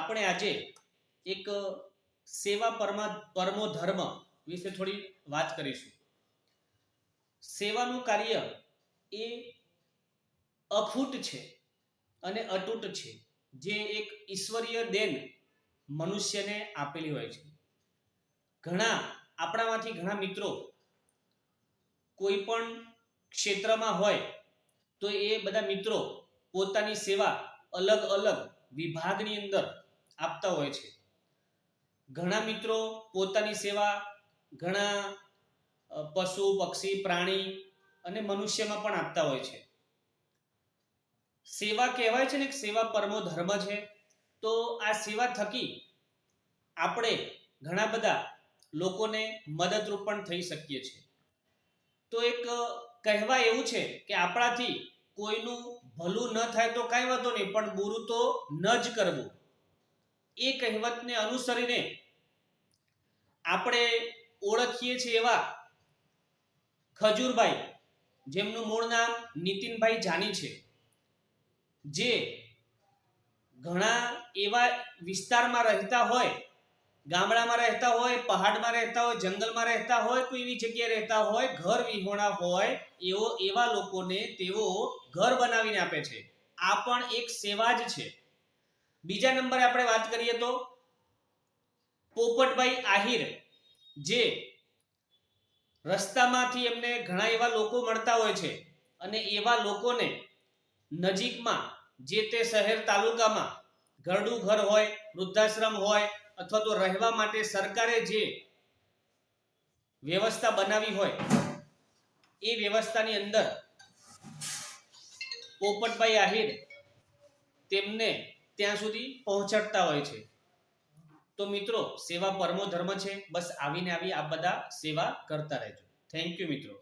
આપણે આજે એક સેવા પરમો ધર્મ વિશે થોડી વાત કરીશું. સેવાનું કાર્ય એ અખૂટ છે અને અતૂટ છે, જે એક ઈશ્વરીય દેન મનુષ્યને આપેલી હોય છે. આપણામાંથી ઘણા મિત્રો કોઈ પણ ક્ષેત્રમાં હોય તો એ બધા મિત્રો પોતાની સેવા અલગ અલગ વિભાગની અંદર આપતા હોય છે. ઘણા મિત્રો પોતાની સેવા ઘણા પશુ પક્ષી પ્રાણી અને મનુષ્યમાં પણ આપતા હોય છે. સેવા કહેવાય છે ને, સેવા પરમો ધર્મ છે. તો આ સેવા થકી આપણે ઘણા બધા લોકોને મદદરૂપ પણ થઈ શકીએ છીએ. તો એક કહેવા એવું છે કે આપણાથી કોઈનું ભલું ન થાય તો કાંઈ વાંધો નહીં, પણ બુરું તો ન જ કરવું. એ કહેવતને અનુસરીને આપણે ઓળખીએ છીએ એવા ખજૂરભાઈ, જેમનું મૂળ નામ નીતિનભાઈ જાની છે, જે ઘણા એવા વિસ્તારમાં રહેતા હોય, ગામડામાં રહેતા હોય, પહાડમાં રહેતા હોય, જંગલમાં રહેતા હોય, કોઈ એવી જગ્યાએ રહેતા હોય, ઘર વિહોણા હોય, એવા લોકોને તેઓ ઘર બનાવીને આપે છે. આ પણ એક સેવા જ છે. બીજા નંબરે આપણે વાત કરીએ તો પોપટભાઈ આહિર, જે રસ્તામાંથી એમને ઘણા એવા લોકો મળતા હોય છે અને એવા લોકોને નજીકમાં જે તે શહેર તાલુકામાં ઘરડું ઘર હોય, વૃદ્ધાશ્રમ હોય, અથવા તો રહેવા માટે સરકારે જે વ્યવસ્થા બનાવી હોય એ વ્યવસ્થાની અંદર પોપટભાઈ આહિર તેમને ત્યાં સુધી પહોંચાડતા હોય છે. તો મિત્રો, સેવા પરમો ધર્મ છે. બસ આવીને આવી આ બધા સેવા કરતા રહેજો. થેન્ક યુ મિત્રો.